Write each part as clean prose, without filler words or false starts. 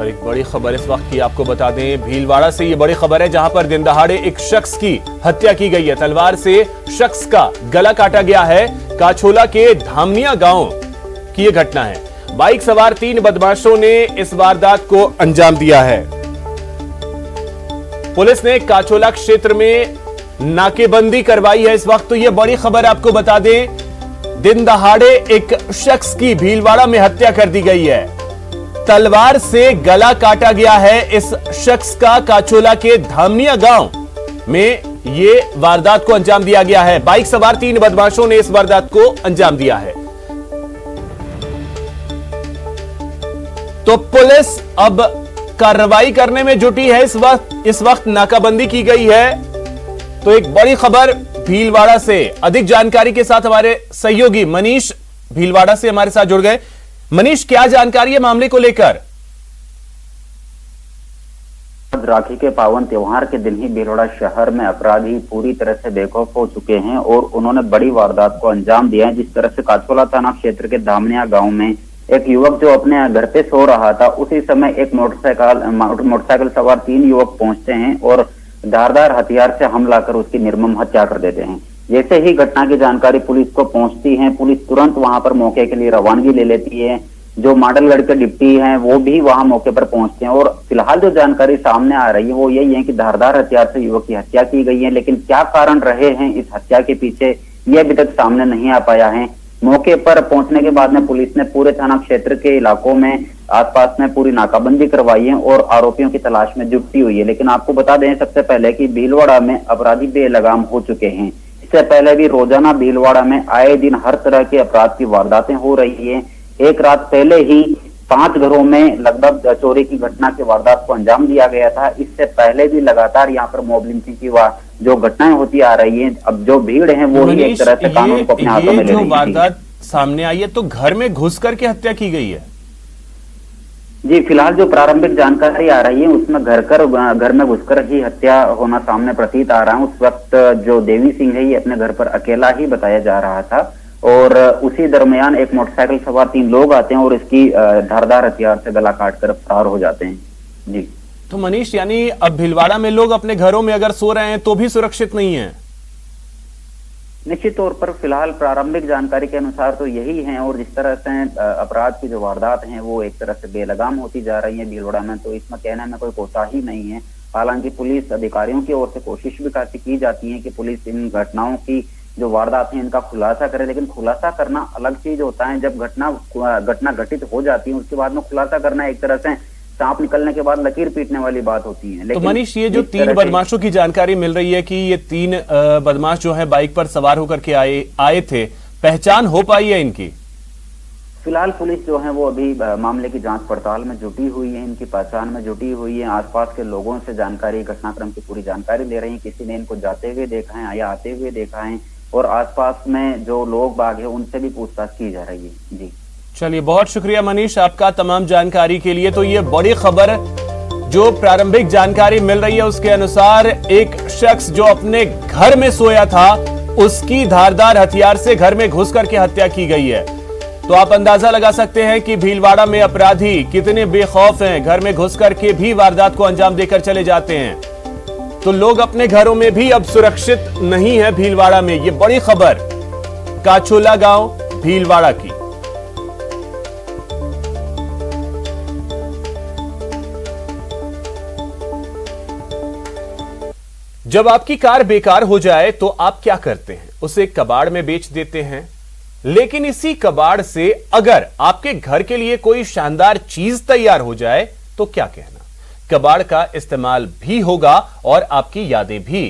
और एक बड़ी खबर इस वक्त की आपको बता दें, भीलवाड़ा से ये बड़ी खबर है जहां पर दिन दहाड़े एक शख्स की हत्या की गई है। तलवार से शख्स का गला काटा गया है। काछोला के धामनिया गांव की यह घटना है। बाइक सवार 3 बदमाशों ने इस वारदात को अंजाम दिया है। पुलिस ने काछोला क्षेत्र में नाकेबंदी करवाई है इस वक्त। तो यह बड़ी खबर आपको बता दें, दिन दहाड़े एक शख्स की भीलवाड़ा में हत्या कर दी गई है। तलवार से गला काटा गया है इस शख्स का। काछोला के धामनिया गांव में यह वारदात को अंजाम दिया गया है। बाइक सवार 3 बदमाशों ने इस वारदात को अंजाम दिया है। तो पुलिस अब कार्रवाई करने में जुटी है। इस वक्त नाकाबंदी की गई है। तो एक बड़ी खबर भीलवाड़ा से। अधिक जानकारी के साथ हमारे सहयोगी मनीष भीलवाड़ा से हमारे साथ जुड़ गए। मनीष, क्या जानकारी है मामले को लेकर? राखी के पावन त्योहार के दिन ही भीलवाड़ा शहर में अपराधी पूरी तरह से बेखौफ हो चुके हैं और उन्होंने बड़ी वारदात को अंजाम दिया है। जिस तरह से काछोला थाना क्षेत्र के धामनिया गांव में एक युवक जो अपने घर पे सो रहा था, उसी समय एक मोटरसाइकिल सवार 3 युवक पहुंचते हैं और धारदार हथियार से हमला कर उसकी निर्मम हत्या कर देते हैं। जैसे ही घटना की जानकारी पुलिस को पहुंचती है, पुलिस तुरंत वहां पर मौके के लिए रवानगी ले लेती है। जो मॉडलगढ़ के डिप्टी हैं वो भी वहां मौके पर पहुंचते हैं और फिलहाल जो जानकारी सामने आ रही है वो यही है कि धारदार हथियार से युवक की हत्या की गई है। लेकिन क्या कारण रहे हैं इस हत्या के पीछे, ये अभी तक सामने नहीं आ पाया है। मौके पर पहुंचने के बाद में पुलिस ने पूरे थाना क्षेत्र के इलाकों में आसपास में पूरी नाकाबंदी करवाई है और आरोपियों की तलाश में जुटी हुई है। लेकिन आपको बता दें सबसे पहले कि भीलवाड़ा में अपराधी बेलगाम हो चुके हैं। इससे पहले भी रोजाना भीलवाड़ा में आए दिन हर तरह के अपराध की वारदातें हो रही है। एक रात पहले ही 5 घरों में लगभग चोरी की घटना के वारदात को अंजाम दिया गया था। इससे पहले भी लगातार यहाँ पर मॉब लिंचिंग की जो घटनाएं होती आ रही हैं, अब जो भीड़ है वो ही एक तरह से कानून को अपने हाथों में ले रही है। वारदात सामने आई है तो घर में घुस करके हत्या की गई है। जी, फिलहाल जो प्रारंभिक जानकारी आ रही है उसमें घर में घुसकर ही हत्या होना सामने प्रतीत आ रहा है। उस वक्त जो देवी सिंह है ये अपने घर पर अकेला ही बताया जा रहा था और उसी दरमियान एक मोटरसाइकिल सवार 3 लोग आते हैं और इसकी धारदार हथियार से गला काटकर फरार हो जाते हैं। जी, तो मनीष, यानी अब भीलवाड़ा में लोग अपने घरों में अगर सो रहे हैं तो भी सुरक्षित नहीं है? निश्चित तौर पर फिलहाल प्रारंभिक जानकारी के अनुसार तो यही है और जिस तरह से अपराध की जो वारदात हैं वो एक तरह से बेलगाम होती जा रही है भीलवाड़ा में, तो इसमें कहने में कोई कोताही नहीं है। हालांकि पुलिस अधिकारियों की ओर से कोशिश भी काफी की जाती है कि पुलिस इन घटनाओं की जो वारदात है इनका खुलासा करे, लेकिन खुलासा करना अलग चीज होता है। जब घटना घटित हो जाती है उसके बाद में खुलासा करना एक तरह से सांप निकलने के बाद लकीर पीटने वाली बात होती है। तो मनीष, ये जो 3 बदमाशों की जानकारी मिल रही है कि ये 3 बदमाश जो है बाइक पर सवार होकर के आए थे, पहचान हो पाई है इनकी? फिलहाल पुलिस जो है वो अभी मामले की जांच पड़ताल में जुटी हुई है, इनकी पहचान में जुटी हुई है। आसपास के लोगों से जानकारी, घटनाक्रम की पूरी जानकारी ले रही है। किसी ने इनको जाते हुए देखा है या आते हुए देखा है और आसपास में जो लोग बाग है उनसे भी पूछताछ की जा रही है। जी, चलिए, बहुत शुक्रिया मनीष आपका तमाम जानकारी के लिए। तो ये बड़ी खबर, जो प्रारंभिक जानकारी मिल रही है उसके अनुसार एक शख्स जो अपने घर में सोया था उसकी धारदार हथियार से घर में घुस करके हत्या की गई है। तो आप अंदाजा लगा सकते हैं कि भीलवाड़ा में अपराधी कितने बेखौफ हैं। घर में घुस करके भी वारदात को अंजाम देकर चले जाते हैं। तो लोग अपने घरों में भी अब सुरक्षित नहीं है भीलवाड़ा में। ये बड़ी खबर काछोला गांव भीलवाड़ा की। जब आपकी कार बेकार हो जाए तो आप क्या करते हैं? उसे कबाड़ में बेच देते हैं। लेकिन इसी कबाड़ से अगर आपके घर के लिए कोई शानदार चीज तैयार हो जाए तो क्या कहना? कबाड़ का इस्तेमाल भी होगा और आपकी यादें भी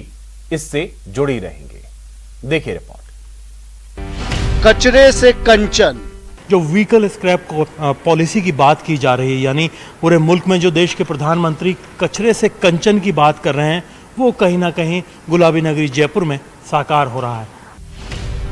इससे जुड़ी रहेंगी। देखिए रिपोर्ट। कचरे से कंचन। जो व्हीकल स्क्रैप पॉलिसी की बात की जा रही है, यानी पूरे मुल्क में जो देश के प्रधानमंत्री कचरे से कंचन की बात कर रहे हैं, वो कहीं ना कहीं गुलाबी नगरी जयपुर में साकार हो रहा है।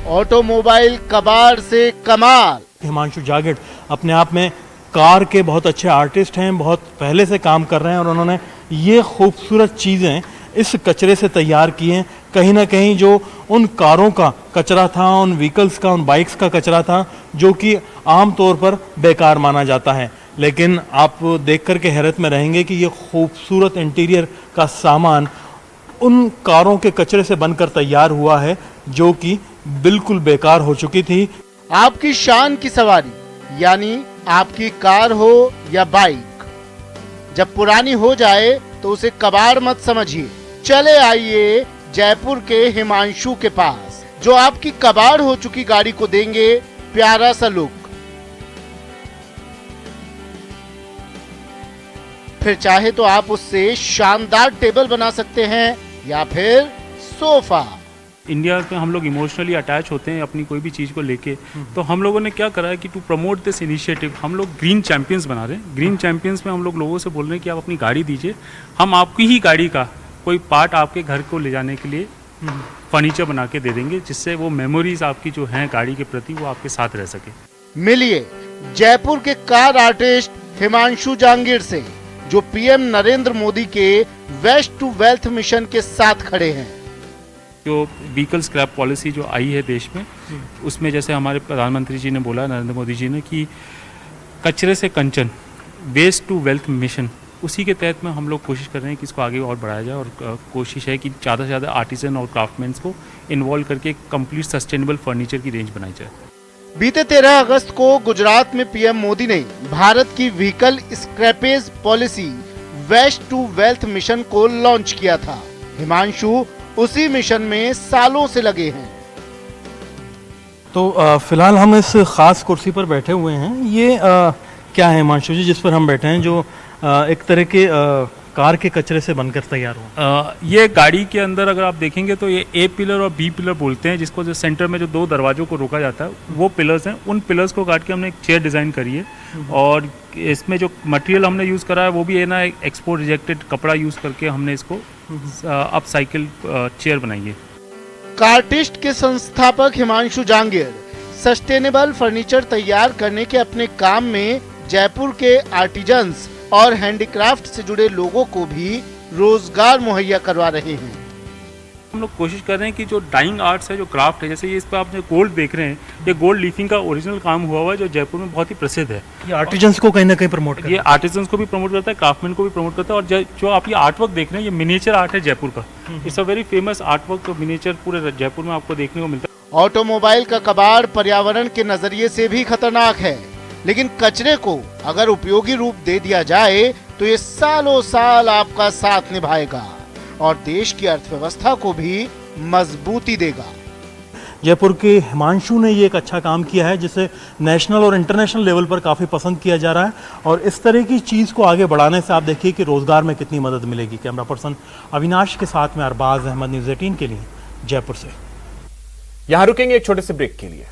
ऑटोमोबाइल कबाड़ से कमाल। हिमांशु जागेड़ अपने आप में कार के बहुत अच्छे आर्टिस्ट हैं, बहुत पहले से काम कर रहे हैं और उन्होंने ये खूबसूरत चीज़ें इस कचरे से तैयार की हैं। कहीं ना कहीं जो उन कारों का कचरा था, उन व्हीकल्स का, उन बाइक्स का कचरा था जो कि आम तौर पर बेकार माना जाता है, लेकिन आप देख कर के हैरत में रहेंगे कि ये खूबसूरत इंटीरियर का सामान उन कारों के कचरे से बनकर तैयार हुआ है जो कि बिल्कुल बेकार हो चुकी थी। आपकी शान की सवारी यानी आपकी कार हो या बाइक, जब पुरानी हो जाए तो उसे कबाड़ मत समझिए। चले आइए जयपुर के हिमांशु के पास, जो आपकी कबाड़ हो चुकी गाड़ी को देंगे प्यारा सा लुक। फिर चाहे तो आप उससे शानदार टेबल बना सकते हैं या फिर सोफा। इंडिया में हम लोग इमोशनली अटैच होते हैं अपनी कोई भी चीज़ को लेके, तो हम लोगों ने क्या करा है कि टू प्रमोट दिस इनिशिएटिव हम लोग ग्रीन चैंपियंस बना रहे हैं। ग्रीन चैंपियंस में हम लोग लोगों से बोल रहे हैं कि आप अपनी गाड़ी दीजिए, हम आपकी ही गाड़ी का कोई पार्ट आपके घर को ले जाने के लिए फर्नीचर बना के दे देंगे, जिससे वो मेमोरीज आपकी जो हैं गाड़ी के प्रति वो आपके साथ रह सके। मिलिए जयपुर के कार आर्टिस्ट हिमांशु जहांगीर से, जो पीएम नरेंद्र मोदी के वेस्ट टू वेल्थ मिशन के साथ खड़े हैं। जो व्हीकल स्क्रैप पॉलिसी जो आई है देश में, उसमें जैसे हमारे प्रधानमंत्री जी ने बोला, नरेंद्र मोदी जी ने, कि कचरे से कंचन, वेस्ट टू वेल्थ मिशन, उसी के तहत में हम लोग कोशिश कर रहे हैं कि इसको आगे और बढ़ाया जाए। और कोशिश है कि ज़्यादा से ज़्यादा आर्टिसन और क्राफ्टमैन्स को इन्वॉल्व करके कंप्लीट सस्टेनेबल फर्नीचर की रेंज बनाई जाए। बीते 13 अगस्त को गुजरात में पीएम मोदी ने भारत की vehicle scrappage policy waste to wealth mission को लॉन्च किया था। हिमांशु उसी मिशन में सालों से लगे हैं। तो फिलहाल हम इस खास कुर्सी पर बैठे हुए हैं। ये क्या है हिमांशु जी जिस पर हम बैठे हैं, जो एक तरह के कार के कचरे से बनकर तैयार हुआ? ये गाड़ी के अंदर अगर आप देखेंगे तो ये ए पिलर और बी पिलर बोलते हैं, जिसको जो सेंटर में जो दो दरवाजों को रोका जाता है वो पिलर्स हैं। उन पिलर्स को काट के हमने एक चेयर डिज़ाइन करी है, और इसमें जो मटेरियल हमने यूज़ करा है वो भी है ना एक्सपोर्ट रिजेक्टेड कपड़ा यूज़ करके हमने इसको अपसाइकिल चेयर बनाई है। कार्टिस्ट के संस्थापक हिमांशु जहांगीर सस्टेनेबल फर्नीचर तैयार करने के अपने काम में जयपुर के आर्टिजन्स और हैंडीक्राफ्ट से जुड़े लोगों को भी रोजगार मुहैया करवा रहे हैं। हम लोग कोशिश कर रहे हैं कि जो डाइंग आर्ट्स है, जो क्राफ्ट है, जैसे ये इस पर आप जो गोल्ड देख रहे हैं, ये गोल्ड लीफिंग का ओरिजिनल काम हुआ हुआ है जो जयपुर में बहुत ही प्रसिद्ध है। ये आर्टिजन्स को कहीं ना कहीं प्रमोट करता है। ये आर्टिजन्स को भी प्रमोट करता है, क्राफ्टमैन को भी प्रमोट करता है। और जो आप ये आर्ट वर्क देख रहे हैं, ये मिनिएचर आर्ट है जयपुर का। It's a very famous art work, miniature पूरे जयपुर में आपको देखने को मिलता है। ऑटोमोबाइल का कबाड़ पर्यावरण के नजरिए से भी खतरनाक है, लेकिन कचरे को अगर उपयोगी रूप दे दिया जाए तो ये सालों साल आपका साथ निभाएगा और देश की अर्थव्यवस्था को भी मजबूती देगा। जयपुर के हिमांशु ने ये एक अच्छा काम किया है जिसे नेशनल और इंटरनेशनल लेवल पर काफ़ी पसंद किया जा रहा है, और इस तरह की चीज़ को आगे बढ़ाने से आप देखिए कि रोजगार में कितनी मदद मिलेगी। कैमरा पर्सन अविनाश के साथ में अरबाज अहमद, न्यूज़ 18 के लिए जयपुर से। यहां रुकेंगे एक छोटे से ब्रेक के लिए।